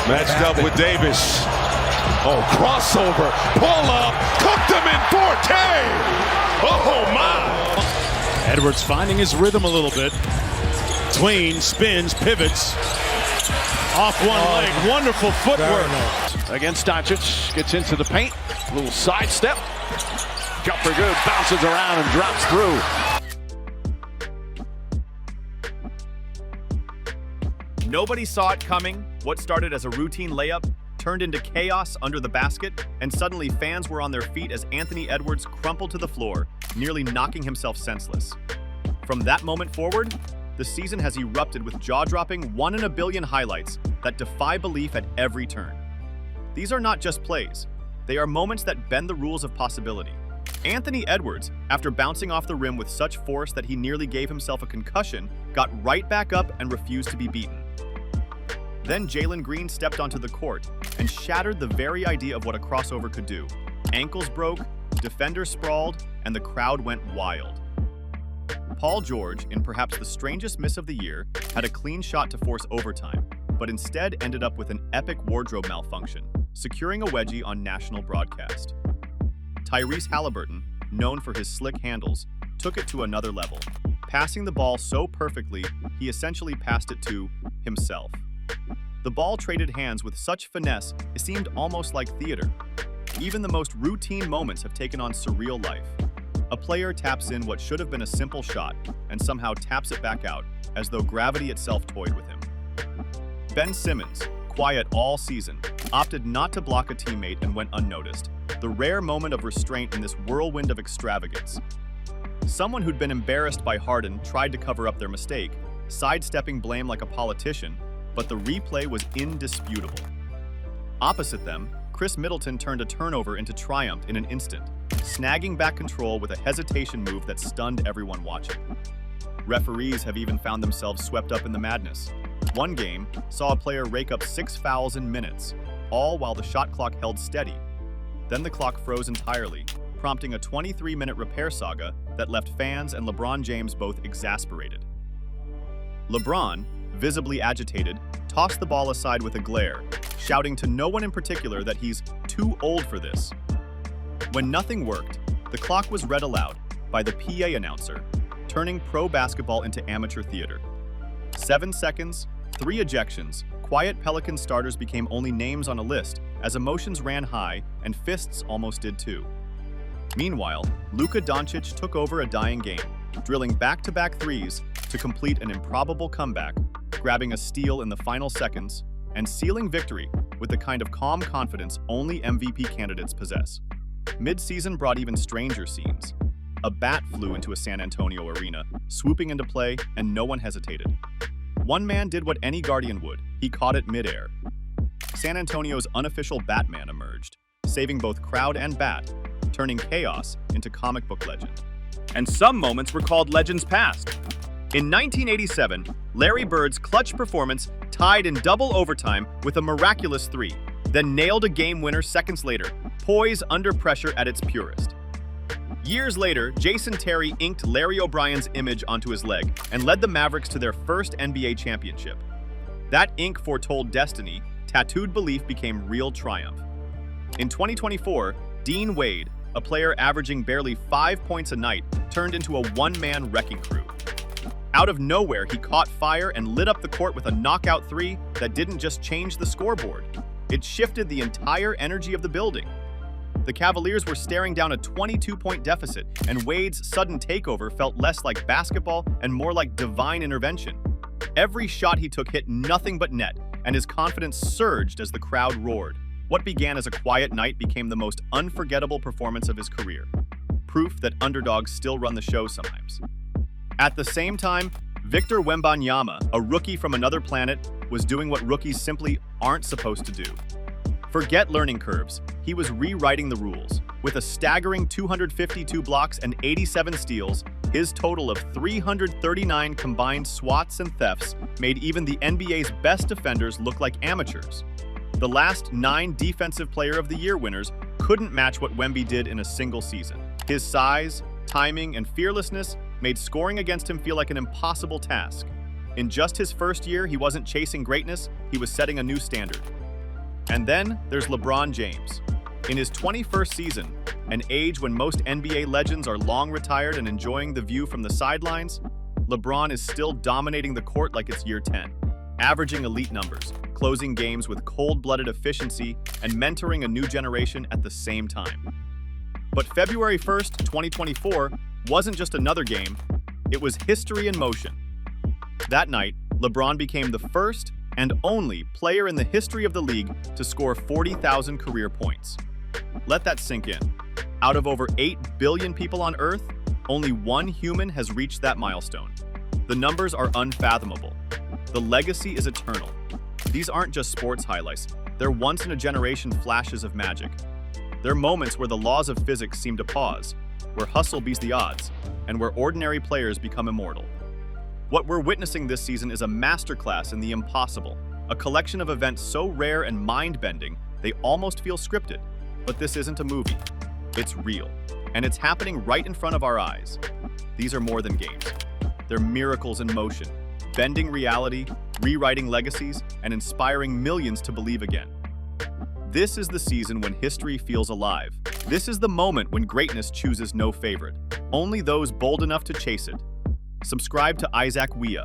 Matched up with Davis. Oh, crossover, pull up, cooked him in 4K. Oh my! Edwards finding his rhythm a little bit. Twain spins, pivots. Off one leg, wonderful footwork. Against Doncic, gets into the paint, little sidestep. Jumper good, bounces around and drops through. Nobody saw it coming. What started as a routine layup turned into chaos under the basket, and suddenly fans were on their feet as Anthony Edwards crumpled to the floor, nearly knocking himself senseless. From that moment forward, the season has erupted with jaw-dropping 1 in a billion highlights that defy belief at every turn. These are not just plays. They are moments that bend the rules of possibility. Anthony Edwards, after bouncing off the rim with such force that he nearly gave himself a concussion, got right back up and refused to be beaten. Then Jalen Green stepped onto the court and shattered the very idea of what a crossover could do. Ankles broke, defenders sprawled, and the crowd went wild. Paul George, in perhaps the strangest miss of the year, had a clean shot to force overtime, but instead ended up with an epic wardrobe malfunction, securing a wedgie on national broadcast. Tyrese Halliburton, known for his slick handles, took it to another level, passing the ball so perfectly he essentially passed it to himself. The ball traded hands with such finesse it seemed almost like theater. Even the most routine moments have taken on surreal life. A player taps in what should have been a simple shot and somehow taps it back out, as though gravity itself toyed with him. Ben Simmons, quiet all season, opted not to block a teammate and went unnoticed, the rare moment of restraint in this whirlwind of extravagance. Someone who'd been embarrassed by Harden tried to cover up their mistake, sidestepping blame like a politician, but the replay was indisputable. Opposite them, Chris Middleton turned a turnover into triumph in an instant, snagging back control with a hesitation move that stunned everyone watching. Referees have even found themselves swept up in the madness. One game saw a player rake up 6 fouls in minutes, all while the shot clock held steady. Then the clock froze entirely, prompting a 23-minute repair saga that left fans and LeBron James both exasperated. LeBron, visibly agitated, tossed the ball aside with a glare, shouting to no one in particular that he's too old for this. When nothing worked, the clock was read aloud by the PA announcer, turning pro basketball into amateur theater. 7 seconds, 3 ejections, quiet Pelican starters became only names on a list as emotions ran high and fists almost did too. Meanwhile, Luka Doncic took over a dying game, drilling back-to-back threes to complete an improbable comeback, grabbing a steal in the final seconds, and sealing victory with the kind of calm confidence only MVP candidates possess. Mid-season brought even stranger scenes. A bat flew into a San Antonio arena, swooping into play, and no one hesitated. One man did what any Guardian would. He caught it midair. San Antonio's unofficial Batman emerged, saving both crowd and bat, turning chaos into comic book legend. And some moments were called legends past. In 1987, Larry Bird's clutch performance tied in double overtime with a miraculous 3, then nailed a game winner seconds later, poise under pressure at its purest. Years later, Jason Terry inked Larry O'Brien's image onto his leg and led the Mavericks to their first NBA championship. That ink foretold destiny, tattooed belief became real triumph. In 2024, Dean Wade, a player averaging barely 5 points a night, turned into a one-man wrecking crew. Out of nowhere, he caught fire and lit up the court with a knockout 3 that didn't just change the scoreboard. It shifted the entire energy of the building. The Cavaliers were staring down a 22-point deficit, and Wade's sudden takeover felt less like basketball and more like divine intervention. Every shot he took hit nothing but net, and his confidence surged as the crowd roared. What began as a quiet night became the most unforgettable performance of his career. Proof that underdogs still run the show sometimes. At the same time, Victor Wembanyama, a rookie from another planet, was doing what rookies simply aren't supposed to do. Forget learning curves, he was rewriting the rules. With a staggering 252 blocks and 87 steals, his total of 339 combined swats and thefts made even the NBA's best defenders look like amateurs. The last 9 Defensive Player of the Year winners couldn't match what Wemby did in a single season. His size, timing, and fearlessness made scoring against him feel like an impossible task. In just his first year, he wasn't chasing greatness, he was setting a new standard. And then there's LeBron James. In his 21st season, an age when most NBA legends are long retired and enjoying the view from the sidelines, LeBron is still dominating the court like it's year 10, averaging elite numbers, closing games with cold-blooded efficiency, and mentoring a new generation at the same time. But February 1st, 2024 wasn't just another game, it was history in motion. That night, LeBron became the first and only player in the history of the league to score 40,000 career points. Let that sink in. Out of over 8 billion people on Earth, only one human has reached that milestone. The numbers are unfathomable. The legacy is eternal. These aren't just sports highlights, they're once-in-a-generation flashes of magic. They're moments where the laws of physics seem to pause, where hustle beats the odds, and where ordinary players become immortal. What we're witnessing this season is a masterclass in the impossible, a collection of events so rare and mind-bending they almost feel scripted. But this isn't a movie. It's real, and it's happening right in front of our eyes. These are more than games. They're miracles in motion, bending reality, rewriting legacies, and inspiring millions to believe again. This is the season when history feels alive. This is the moment when greatness chooses no favorite, only those bold enough to chase it. Subscribe to Isaac Wea,